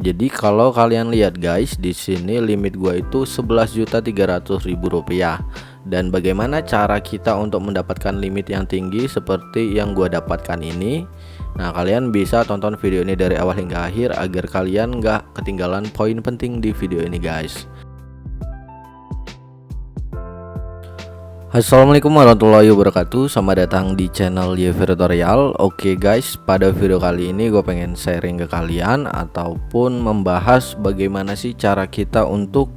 Jadi kalau kalian lihat guys, di sini limit gua itu 11.300.000 rupiah. Dan bagaimana cara kita untuk mendapatkan limit yang tinggi seperti yang gua dapatkan ini? Nah, kalian bisa tonton video ini dari awal hingga akhir agar kalian nggak ketinggalan poin penting di video ini guys. Assalamualaikum warahmatullahi wabarakatuh. Selamat datang di channel Yevi Tutorial. Oke guys, pada video kali ini gue pengen sharing ke kalian ataupun membahas bagaimana sih cara kita untuk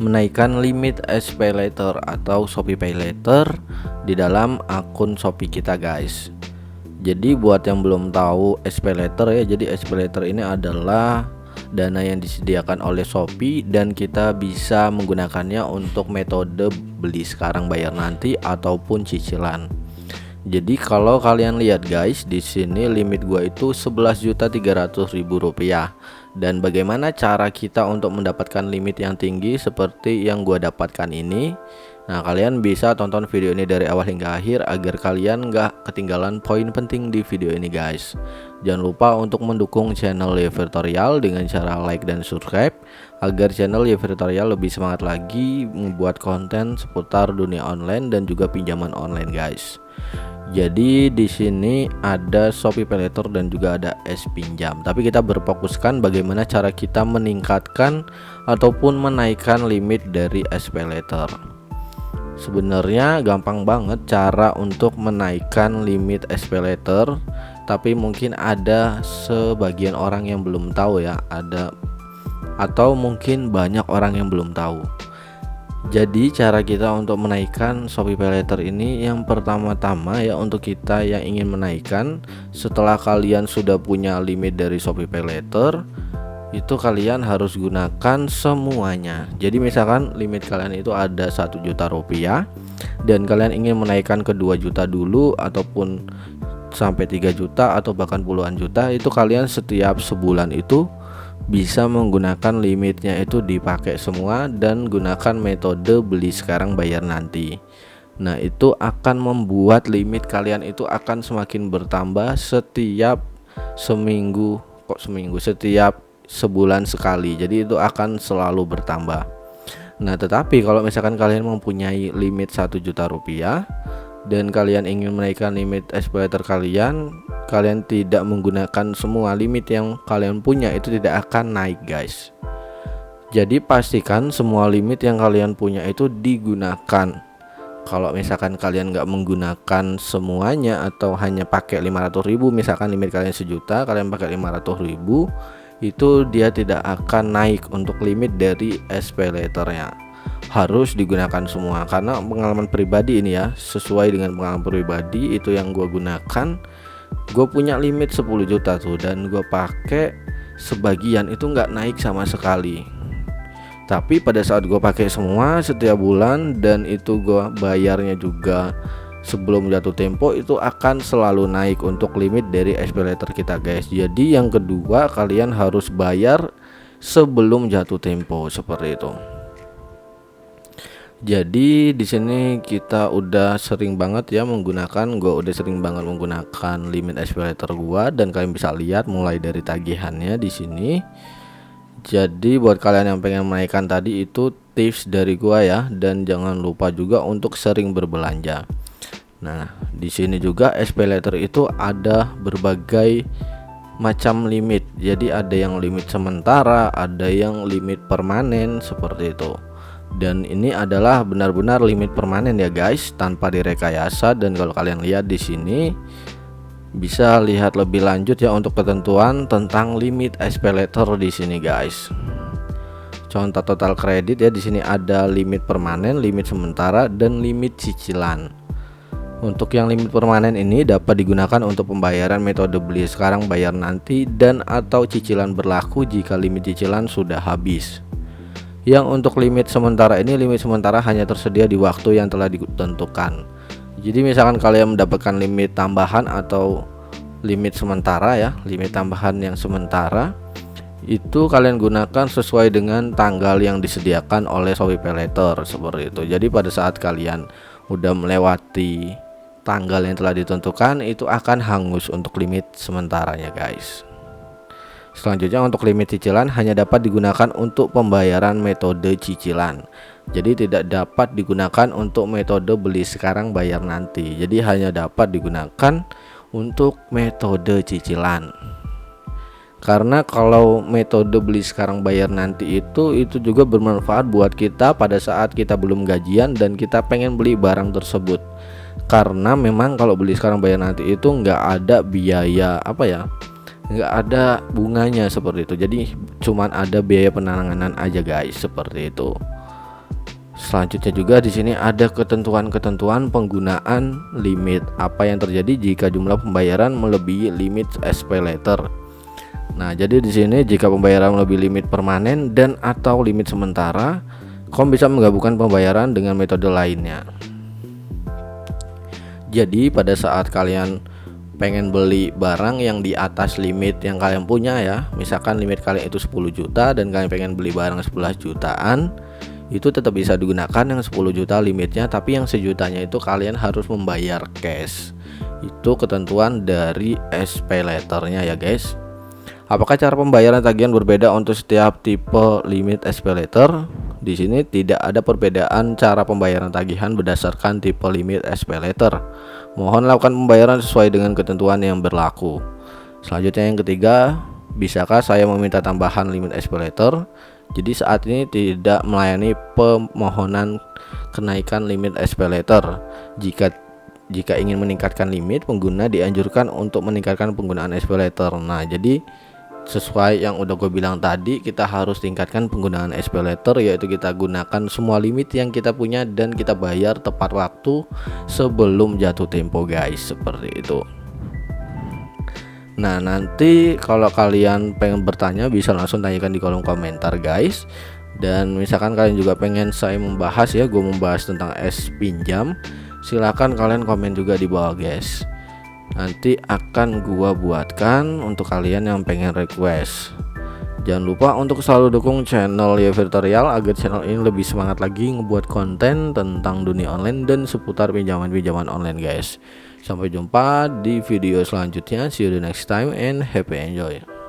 menaikkan limit SPayLater atau Shopee Pay Later di dalam akun Shopee kita guys. Jadi buat yang belum tahu SPayLater ya, jadi SPayLater ini adalah dana yang disediakan oleh Shopee dan kita bisa menggunakannya untuk metode beli sekarang bayar nanti ataupun cicilan. Jadi kalau kalian lihat guys, di sini limit gua itu 11.300.000 rupiah. Dan bagaimana cara kita untuk mendapatkan limit yang tinggi seperti yang gua dapatkan ini? Nah, kalian bisa tonton video ini dari awal hingga akhir agar kalian nggak ketinggalan poin penting di video ini guys. Jangan lupa untuk mendukung channel Yevi Tutorial dengan cara like dan subscribe agar channel Yevi Tutorial lebih semangat lagi membuat konten seputar dunia online dan juga pinjaman online guys. Jadi di sini ada Shopee Pay Later dan juga ada S-Pinjam. Tapi kita berfokuskan bagaimana cara kita meningkatkan ataupun menaikkan limit dari S-Pay Later. Sebenarnya gampang banget cara untuk menaikkan limit SPayLater, tapi mungkin ada sebagian orang yang belum tahu ya, atau mungkin banyak orang yang belum tahu. Jadi cara kita untuk menaikkan Shopee Pay Later ini yang pertama-tama ya, untuk kita yang ingin menaikkan, setelah kalian sudah punya limit dari Shopee Pay Later, itu kalian harus gunakan semuanya. Jadi misalkan limit kalian itu ada 1 juta rupiah dan kalian ingin menaikkan ke 2 juta dulu ataupun sampai 3 juta atau bahkan puluhan juta, itu kalian setiap sebulan itu bisa menggunakan limitnya itu dipakai semua dan gunakan metode beli sekarang bayar nanti. Nah, itu akan membuat limit kalian itu akan semakin bertambah setiap setiap sebulan sekali. Jadi itu akan selalu bertambah. Nah, tetapi kalau misalkan kalian mempunyai limit 1 juta rupiah dan kalian ingin menaikkan limit SPayLater kalian tidak menggunakan semua limit yang kalian punya, itu tidak akan naik guys. Jadi pastikan semua limit yang kalian punya itu digunakan. Kalau misalkan kalian nggak menggunakan semuanya atau hanya pakai 500.000, misalkan limit kalian 1 juta, kalian pakai 500.000, itu dia tidak akan naik untuk limit dari SPayLater-nya. Harus digunakan semua, karena pengalaman pribadi ini ya, sesuai dengan pengalaman pribadi itu yang gue gunakan. Gue punya limit 10 juta tuh dan gue pakai sebagian, itu nggak naik sama sekali. Tapi pada saat gue pakai semua setiap bulan dan itu gue bayarnya juga sebelum jatuh tempo, itu akan selalu naik untuk limit dari SPayLater kita guys. Jadi yang kedua, kalian harus bayar sebelum jatuh tempo seperti itu. Jadi di sini kita udah sering banget ya gue udah sering banget menggunakan limit SPayLater gua dan kalian bisa lihat mulai dari tagihannya di sini. Jadi buat kalian yang pengen menaikkan tadi, itu tips dari gua ya, dan jangan lupa juga untuk sering berbelanja. Nah, di sini juga SPayLater itu ada berbagai macam limit. Jadi ada yang limit sementara, ada yang limit permanen seperti itu. Dan ini adalah benar-benar limit permanen ya guys, tanpa direkayasa. Dan kalau kalian lihat di sini, bisa lihat lebih lanjut ya untuk ketentuan tentang limit SPayLater di sini guys. Contoh total kredit ya, di sini ada limit permanen, limit sementara, dan limit cicilan. Untuk yang limit permanen ini dapat digunakan untuk pembayaran metode beli sekarang bayar nanti dan atau cicilan berlaku jika limit cicilan sudah habis. Yang untuk limit sementara ini, limit sementara hanya tersedia di waktu yang telah ditentukan. Jadi misalkan kalian mendapatkan limit tambahan atau limit sementara ya, limit tambahan yang sementara, itu kalian gunakan sesuai dengan tanggal yang disediakan oleh Shopee Pay Later seperti itu. Jadi pada saat kalian udah melewati tanggal yang telah ditentukan, itu akan hangus untuk limit sementaranya guys. Selanjutnya untuk limit cicilan hanya dapat digunakan untuk pembayaran metode cicilan. Jadi tidak dapat digunakan untuk metode beli sekarang bayar nanti. Jadi hanya dapat digunakan untuk metode cicilan. Karena kalau metode beli sekarang bayar nanti itu juga bermanfaat buat kita pada saat kita belum gajian dan kita pengen beli barang tersebut. Karena memang kalau beli sekarang bayar nanti itu nggak ada biaya nggak ada bunganya seperti itu. Jadi cuman ada biaya penanganan aja guys, seperti itu. Selanjutnya juga di sini ada ketentuan-ketentuan penggunaan limit. Apa yang terjadi jika jumlah pembayaran melebihi limit SP letter. Nah, jadi di sini jika pembayaran melebihi limit permanen dan atau limit sementara, kamu bisa menggabungkan pembayaran dengan metode lainnya. Jadi pada saat kalian pengen beli barang yang di atas limit yang kalian punya ya, misalkan limit kalian itu 10 juta dan kalian pengen beli barang 11 jutaan, itu tetap bisa digunakan yang 10 juta limitnya, tapi yang sejutanya itu kalian harus membayar cash. Itu ketentuan dari SP letternya ya guys. Apakah cara pembayaran tagihan berbeda untuk setiap tipe limit SP letter? Di sini tidak ada perbedaan cara pembayaran tagihan berdasarkan tipe limit SP letter. Mohon lakukan pembayaran sesuai dengan ketentuan yang berlaku. Selanjutnya yang ketiga, bisakah saya meminta tambahan limit SP letter? Jadi saat ini tidak melayani permohonan kenaikan limit SP letter. Jika ingin meningkatkan limit, pengguna dianjurkan untuk meningkatkan penggunaan SP letter. Nah, jadi sesuai yang udah gue bilang tadi, kita harus tingkatkan penggunaan SP letter, yaitu kita gunakan semua limit yang kita punya dan kita bayar tepat waktu sebelum jatuh tempo guys, seperti itu. Nah, nanti kalau kalian pengen bertanya bisa langsung tanyakan di kolom komentar guys. Dan misalkan kalian juga pengen saya membahas ya, gue membahas tentang pinjam, silahkan kalian komen juga di bawah guys. Nanti akan gua buatkan untuk kalian yang pengen request. Jangan lupa untuk selalu dukung channel Yevirtuarial agar channel ini lebih semangat lagi ngebuat konten tentang dunia online dan seputar pinjaman-pinjaman online guys. Sampai jumpa di video selanjutnya. See you the next time and happy enjoy.